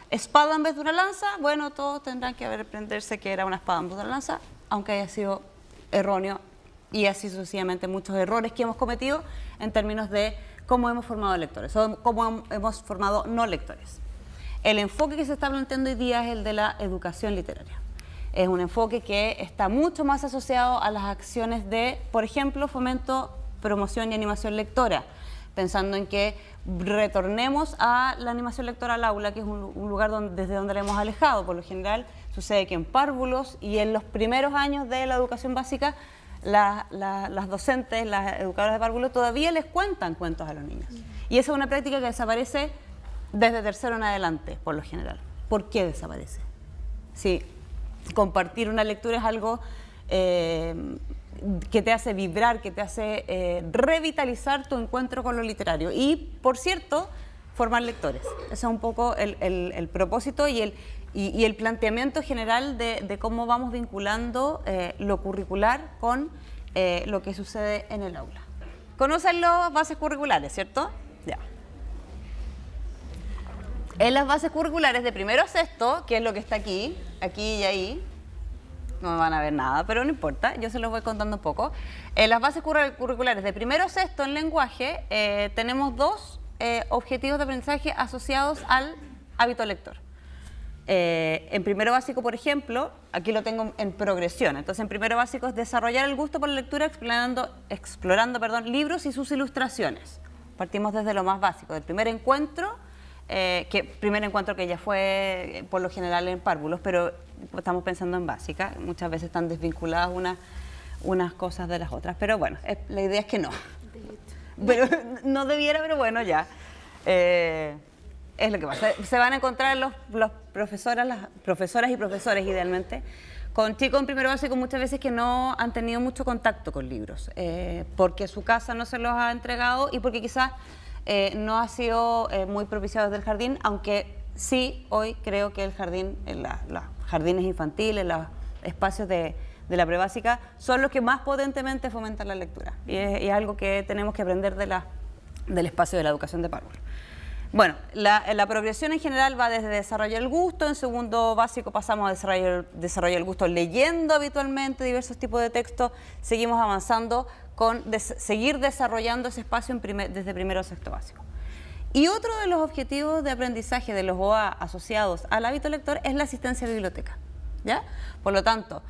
espada en vez de una lanza, bueno, todos tendrán que aprenderse que era una espada en vez de una lanza, aunque haya sido erróneo, y así sucesivamente muchos errores que hemos cometido en términos de cómo hemos formado lectores o cómo hemos formado no lectores. El enfoque que se está planteando hoy día es el de la educación literaria. Es un enfoque que está mucho más asociado a las acciones de, por ejemplo, fomento, promoción y animación lectora, pensando en que retornemos a la animación lectora al aula, que es un lugar desde donde la hemos alejado. Por lo general sucede que en párvulos y en los primeros años de la educación básica, las docentes, las educadoras de párvulos todavía les cuentan cuentos a los niños. Y esa es una práctica que desaparece desde tercero en adelante, por lo general. ¿Por qué desaparece? Sí, compartir una lectura es algo que te hace vibrar, que te hace revitalizar tu encuentro con lo literario. Y, por cierto, formar lectores. Ese es un poco el propósito y el planteamiento general de cómo vamos vinculando lo curricular con lo que sucede en el aula. ¿Conocen las bases curriculares, cierto? Ya. En las bases curriculares de primero a sexto, que es lo que está aquí y ahí, no me van a ver nada, pero no importa, yo se los voy contando un poco. En las bases curriculares de primero a sexto en lenguaje tenemos dos objetivos de aprendizaje asociados al hábito lector. En primero básico, por ejemplo, aquí lo tengo en progresión. Entonces, en primero básico es desarrollar el gusto por la lectura explorando libros y sus ilustraciones. Partimos desde lo más básico, del primer encuentro, que ya fue por lo general en párvulos, pero estamos pensando en básica. Muchas veces están desvinculadas unas cosas de las otras, pero bueno, la idea es que no. Pero, no debiera, pero bueno, ya. Es lo que pasa. Se van a encontrar las profesoras y profesores, idealmente, con chicos en primero básico muchas veces que no han tenido mucho contacto con libros, porque su casa no se los ha entregado y porque quizás no ha sido muy propiciado desde el jardín, aunque sí hoy creo que el jardín, los jardines infantiles, los espacios de la prebásica son los que más potentemente fomentan la lectura. Y es algo que tenemos que aprender del espacio de la educación de párvulos. Bueno, la progresión en general va desde desarrollar el gusto. En segundo básico pasamos a desarrollar el gusto leyendo habitualmente diversos tipos de textos. Seguimos avanzando con seguir desarrollando ese espacio desde primero a sexto básico. Y otro de los objetivos de aprendizaje de los OA asociados al hábito lector es la asistencia a biblioteca, ¿ya? Por lo tanto,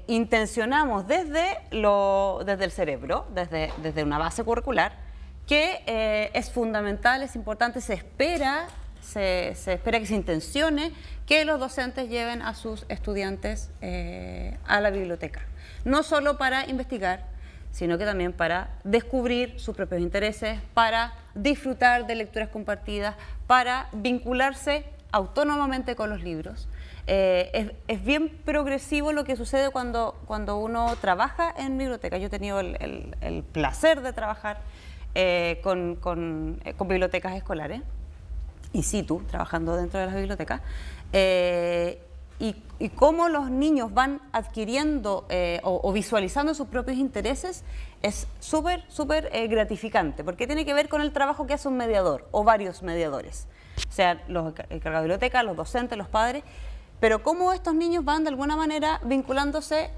intencionamos desde el cerebro, desde una base curricular, que es fundamental, es importante, se espera que se intencione que los docentes lleven a sus estudiantes a la biblioteca. No solo para investigar, sino que también para descubrir sus propios intereses, para disfrutar de lecturas compartidas, para vincularse autónomamente con los libros. Es bien progresivo lo que sucede cuando uno trabaja en biblioteca. Yo he tenido el placer de trabajar con bibliotecas escolares, in situ, trabajando dentro de las bibliotecas, y cómo los niños van adquiriendo o visualizando sus propios intereses es súper gratificante, porque tiene que ver con el trabajo que hace un mediador o varios mediadores, sean el encargado de biblioteca, los docentes, los padres, pero cómo estos niños van de alguna manera vinculándose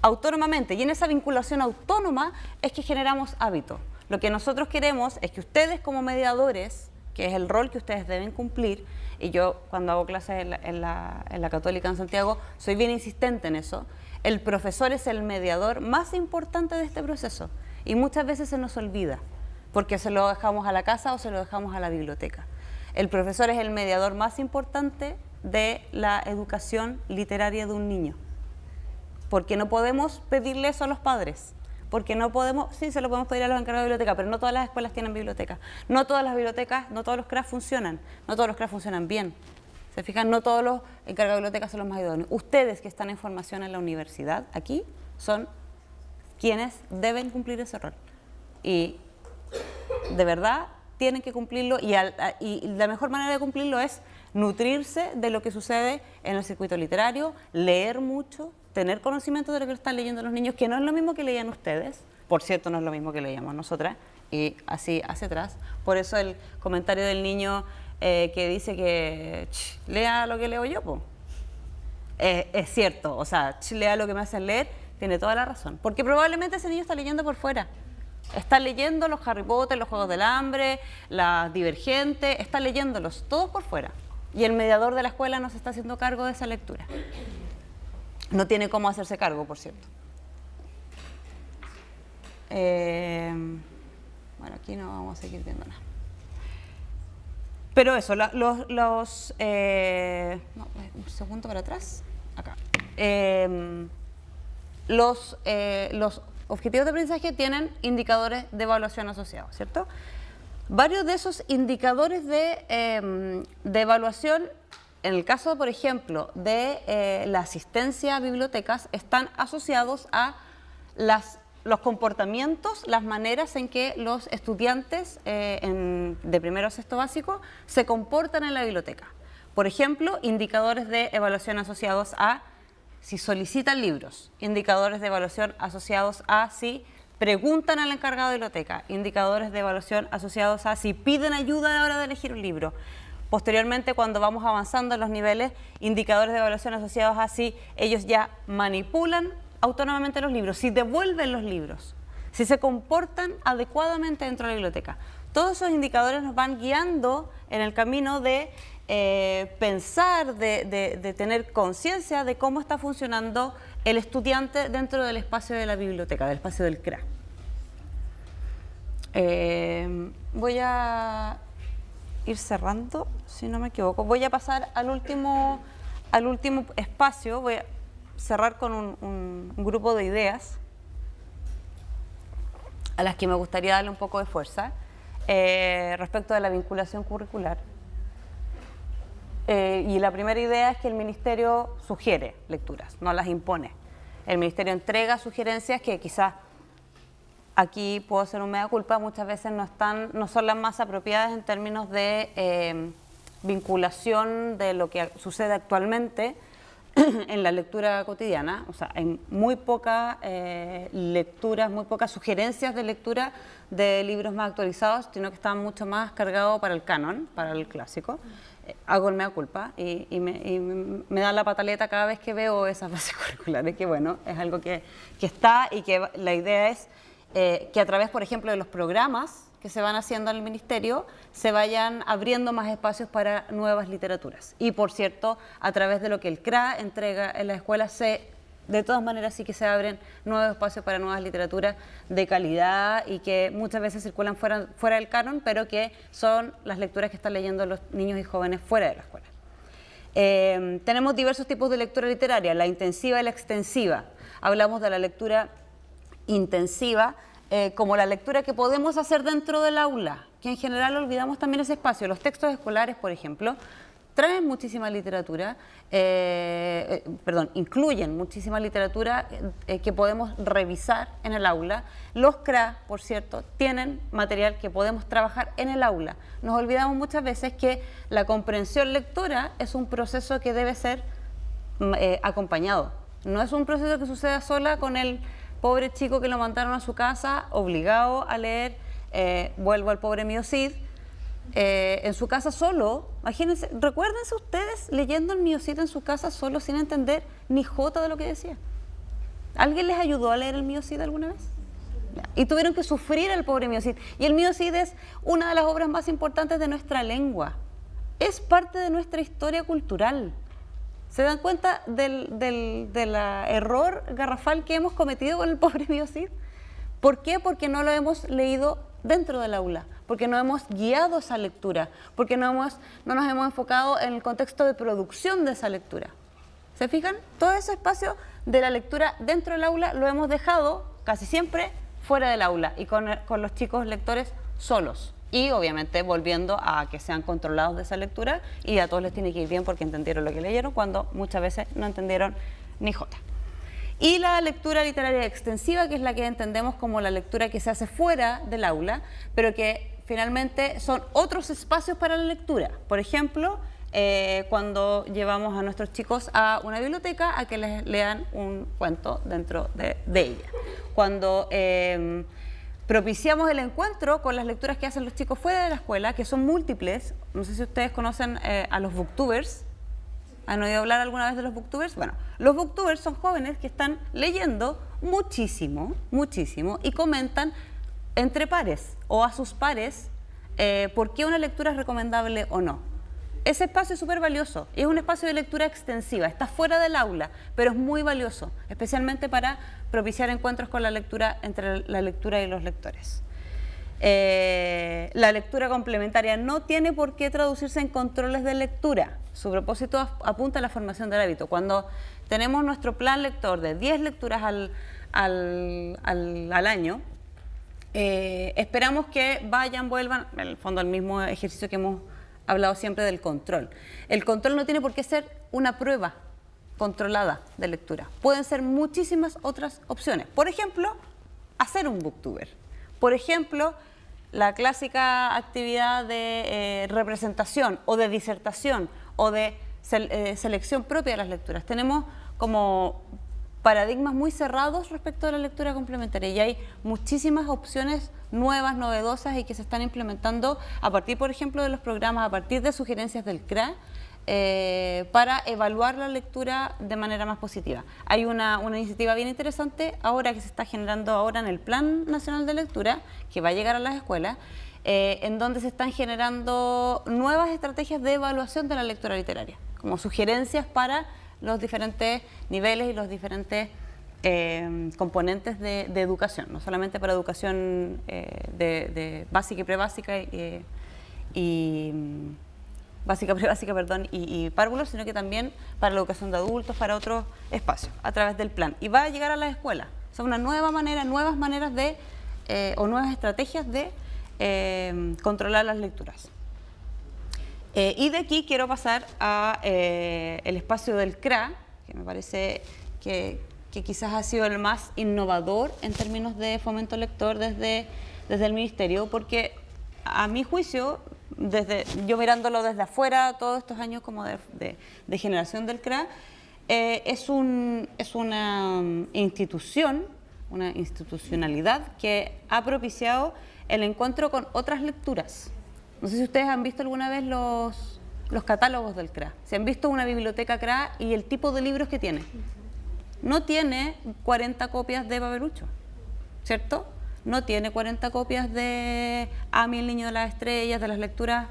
autónomamente, y en esa vinculación autónoma es que generamos hábitos. Lo que nosotros queremos es que ustedes como mediadores, que es el rol que ustedes deben cumplir, y yo cuando hago clases en la Católica en Santiago soy bien insistente en eso, el profesor es el mediador más importante de este proceso y muchas veces se nos olvida porque se lo dejamos a la casa o se lo dejamos a la biblioteca. El profesor es el mediador más importante de la educación literaria de un niño, porque no podemos pedirle eso a los padres. Porque no podemos, sí se lo podemos pedir a los encargados de biblioteca, pero no todas las escuelas tienen biblioteca. No todas las bibliotecas, no todos los CRA funcionan, no todos los CRA funcionan bien. ¿Se fijan? No todos los encargados de biblioteca son los más idóneos. Ustedes que están en formación en la universidad, aquí, son quienes deben cumplir ese rol. Y de verdad tienen que cumplirlo y la mejor manera de cumplirlo es nutrirse de lo que sucede en el circuito literario, leer mucho, tener conocimiento de lo que están leyendo los niños, que no es lo mismo que leían ustedes, por cierto no es lo mismo que leíamos nosotras, y así hacia atrás. Por eso el comentario del niño que dice que lea lo que leo yo, po. Es cierto, o sea, lea lo que me hacen leer, tiene toda la razón, porque probablemente ese niño está leyendo por fuera. Está leyendo los Harry Potter, los Juegos del Hambre, las Divergentes, está leyéndolos todos por fuera. Y el mediador de la escuela no se está haciendo cargo de esa lectura. No tiene cómo hacerse cargo, por cierto. Bueno, aquí no vamos a seguir viendo nada. Pero eso, un segundo para atrás. Acá. Los objetivos de aprendizaje tienen indicadores de evaluación asociados, ¿cierto? Varios de esos indicadores de evaluación, en el caso, por ejemplo, de la asistencia a bibliotecas, están asociados a los comportamientos, las maneras en que los estudiantes de primero a sexto básico se comportan en la biblioteca. Por ejemplo, indicadores de evaluación asociados a si solicitan libros, indicadores de evaluación asociados a si preguntan al encargado de biblioteca, indicadores de evaluación asociados a si piden ayuda a la hora de elegir un libro. Posteriormente, cuando vamos avanzando en los niveles, indicadores de evaluación asociados a si ellos ya manipulan autónomamente los libros, si devuelven los libros, si se comportan adecuadamente dentro de la biblioteca. Todos esos indicadores nos van guiando en el camino de pensar, de tener conciencia de cómo está funcionando el estudiante dentro del espacio de la biblioteca, del espacio del CRA. Voy a ir cerrando, si no me equivoco. Voy a pasar al último espacio, voy a cerrar con un grupo de ideas a las que me gustaría darle un poco de fuerza respecto de la vinculación curricular. Y la primera idea es que el Ministerio sugiere lecturas, no las impone. El Ministerio entrega sugerencias que quizás, aquí puedo hacer un mea culpa, muchas veces no son las más apropiadas en términos de vinculación de lo que sucede actualmente en la lectura cotidiana. O sea, hay muy pocas lecturas, muy pocas sugerencias de lectura de libros más actualizados, sino que están mucho más cargados para el canon, para el clásico. Hago el mea culpa y me da la pataleta cada vez que veo esas bases curriculares, que bueno, es algo que está, y que la idea es que a través, por ejemplo, de los programas que se van haciendo en el Ministerio, se vayan abriendo más espacios para nuevas literaturas. Y, por cierto, a través de lo que el CRA entrega en la escuela, de todas maneras sí que se abren nuevos espacios para nuevas literaturas de calidad y que muchas veces circulan fuera del canon, pero que son las lecturas que están leyendo los niños y jóvenes fuera de la escuela. Tenemos diversos tipos de lectura literaria, la intensiva y la extensiva. Hablamos de la lectura intensiva como la lectura que podemos hacer dentro del aula, que en general olvidamos también ese espacio. Los textos escolares, por ejemplo, traen muchísima literatura, incluyen muchísima literatura que podemos revisar en el aula. Los CRA, por cierto, tienen material que podemos trabajar en el aula. Nos olvidamos muchas veces que la comprensión lectora es un proceso que debe ser acompañado. No es un proceso que suceda sola con el pobre chico que lo mandaron a su casa obligado a leer, vuelvo al pobre mío Cid, en su casa solo. Imagínense, recuérdense ustedes leyendo el mío Cid en su casa solo sin entender ni jota de lo que decía. ¿Alguien les ayudó a leer el mío Cid alguna vez? Y tuvieron que sufrir el pobre mío Cid. Y el mío Cid es una de las obras más importantes de nuestra lengua. Es parte de nuestra historia cultural. ¿Se dan cuenta del error garrafal que hemos cometido con el pobre mío Cid? ¿Por qué? Porque no lo hemos leído dentro del aula, porque no hemos guiado esa lectura, porque no nos hemos enfocado en el contexto de producción de esa lectura. ¿Se fijan? Todo ese espacio de la lectura dentro del aula lo hemos dejado casi siempre fuera del aula y con los chicos lectores solos. Y obviamente volviendo a que sean controlados de esa lectura y a todos les tiene que ir bien porque entendieron lo que leyeron cuando muchas veces no entendieron ni jota. Y la lectura literaria extensiva, que es la que entendemos como la lectura que se hace fuera del aula, pero que finalmente son otros espacios para la lectura. Por ejemplo, cuando llevamos a nuestros chicos a una biblioteca a que les lean un cuento dentro de ella. Cuando propiciamos el encuentro con las lecturas que hacen los chicos fuera de la escuela, que son múltiples. No sé si ustedes conocen a los booktubers. ¿Han oído hablar alguna vez de los booktubers? Bueno, los booktubers son jóvenes que están leyendo muchísimo, muchísimo, y comentan entre pares o a sus pares por qué una lectura es recomendable o no. Ese espacio es súper valioso y es un espacio de lectura extensiva, está fuera del aula, pero es muy valioso, especialmente para propiciar encuentros con la lectura, entre la lectura y los lectores. La lectura complementaria no tiene por qué traducirse en controles de lectura. Su propósito apunta a la formación del hábito. Cuando tenemos nuestro plan lector de 10 lecturas al año, esperamos que vayan, vuelvan, en el fondo el mismo ejercicio que hemos hablado siempre del control. El control no tiene por qué ser una prueba controlada de lectura. Pueden ser muchísimas otras opciones. Por ejemplo, hacer un booktuber. Por ejemplo, la clásica actividad de representación o de disertación o de selección propia de las lecturas. Tenemos como paradigmas muy cerrados respecto a la lectura complementaria y hay muchísimas opciones nuevas, novedosas y que se están implementando a partir, por ejemplo, de los programas, a partir de sugerencias del CRA, para evaluar la lectura de manera más positiva. Hay una iniciativa bien interesante ahora que se está generando ahora en el Plan Nacional de Lectura, que va a llegar a las escuelas, en donde se están generando nuevas estrategias de evaluación de la lectura literaria, como sugerencias para los diferentes niveles y los diferentes componentes de educación, no solamente para educación de básica y prebásica básica, prebásica, perdón, y párvulos, sino que también para la educación de adultos, para otros espacios, a través del plan. Y va a llegar a las escuelas. O sea, una nueva manera, nuevas maneras de, o nuevas estrategias de controlar las lecturas. Y de aquí quiero pasar a el espacio del CRA, que me parece que quizás ha sido el más innovador en términos de fomento lector desde el Ministerio, porque a mi juicio, yo mirándolo desde afuera todos estos años como de generación del CRA, es una institución, una institucionalidad que ha propiciado el encuentro con otras lecturas. No sé si ustedes han visto alguna vez los catálogos del CRA, si han visto una biblioteca CRA y el tipo de libros que tiene. No tiene 40 copias de Baberucho, ¿cierto? No tiene 40 copias de Ami, el niño de las estrellas, de las lecturas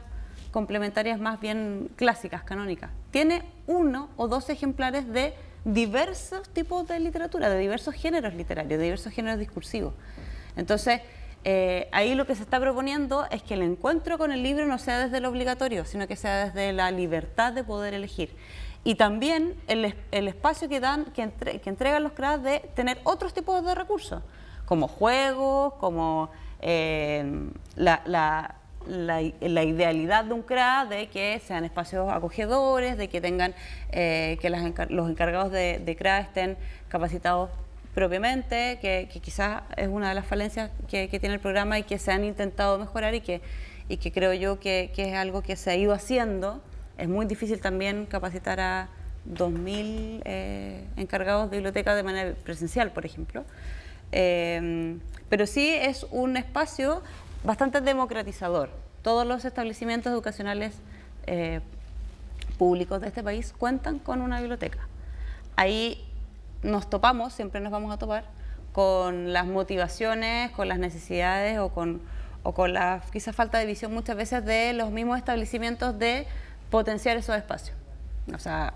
complementarias más bien clásicas, canónicas. Tiene 1 o 2 ejemplares de diversos tipos de literatura, de diversos géneros literarios, de diversos géneros discursivos. Entonces, ahí lo que se está proponiendo es que el encuentro con el libro no sea desde lo obligatorio, sino que sea desde la libertad de poder elegir. Y también el espacio que entregan los CRA de tener otros tipos de recursos, como juegos, como la idealidad de un CRA de que sean espacios acogedores, de que tengan los encargados de CRA estén capacitados propiamente, que quizás es una de las falencias que tiene el programa y que se han intentado mejorar y que creo yo que es algo que se ha ido haciendo. Es muy difícil también capacitar a 2.000 encargados de biblioteca de manera presencial, por ejemplo. Pero sí es un espacio bastante democratizador. Todos los establecimientos educacionales públicos de este país cuentan con una biblioteca. Ahí nos topamos, siempre nos vamos a topar, con las motivaciones, con las necesidades o con la quizás falta de visión muchas veces de los mismos establecimientos de potenciar esos espacios. O sea,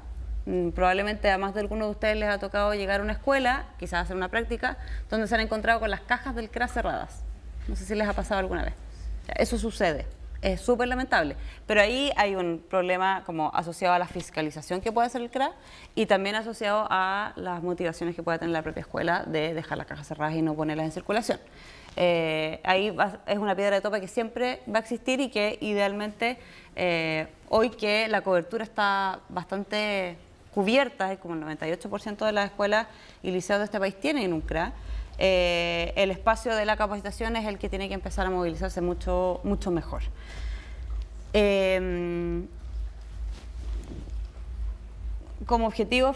probablemente a más de alguno de ustedes les ha tocado llegar a una escuela, quizás hacer una práctica, donde se han encontrado con las cajas del CRA cerradas. No sé si les ha pasado alguna vez. O sea, eso sucede. Es súper lamentable, pero ahí hay un problema como asociado a la fiscalización que puede hacer el CRA y también asociado a las motivaciones que puede tener la propia escuela de dejar las cajas cerradas y no ponerlas en circulación. Ahí es una piedra de tope que siempre va a existir y que idealmente hoy que la cobertura está bastante cubierta, como el 98% de las escuelas y liceos de este país tienen un CRA, el espacio de la capacitación es el que tiene que empezar a movilizarse mucho mejor. Como objetivo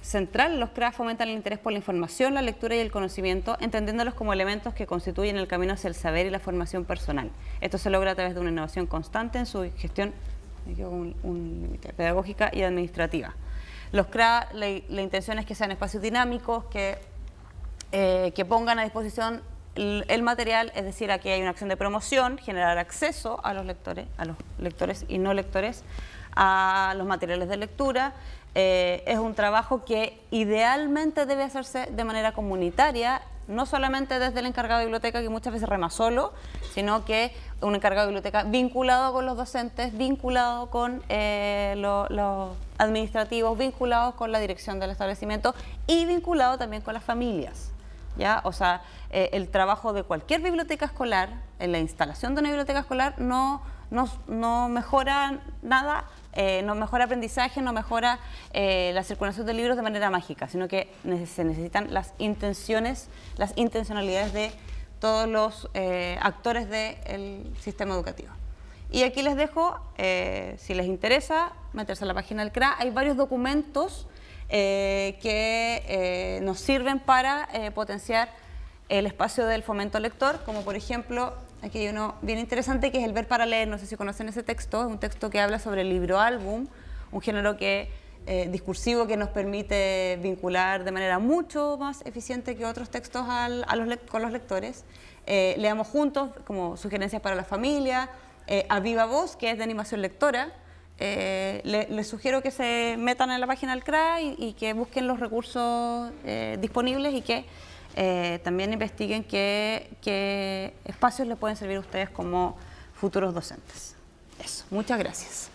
central, los CRA fomentan el interés por la información, la lectura y el conocimiento, entendiéndolos como elementos que constituyen el camino hacia el saber y la formación personal. Esto se logra a través de una innovación constante en su gestión pedagógica y administrativa. Los CRA, la intención es que sean espacios dinámicos, que pongan a disposición el material, es decir, aquí hay una acción de promoción, generar acceso a los lectores y no lectores a los materiales de lectura. Es un trabajo que idealmente debe hacerse de manera comunitaria, no solamente desde el encargado de biblioteca, que muchas veces rema solo, sino que un encargado de biblioteca vinculado con los docentes, vinculado con los administrativos, vinculados con la dirección del establecimiento y vinculado también con las familias. ¿Ya? O sea, el trabajo de cualquier biblioteca escolar, en la instalación de una biblioteca escolar, no mejora nada, no mejora aprendizaje, no mejora la circulación de libros de manera mágica, sino que se necesitan las intencionalidades de todos los actores del sistema educativo. Y aquí les dejo, si les interesa, meterse a la página del CRA. Hay varios documentos que nos sirven para potenciar el espacio del fomento lector, como por ejemplo, aquí hay uno bien interesante que es el Ver para Leer. No sé si conocen ese texto, es un texto que habla sobre el libro álbum, un género discursivo que nos permite vincular de manera mucho más eficiente que otros textos con los lectores. Leamos juntos como sugerencias para la familia, a viva voz, que es de animación lectora. Les sugiero que se metan en la página del CRA y que busquen los recursos disponibles y que también investiguen qué espacios les pueden servir a ustedes como futuros docentes. Eso, muchas gracias.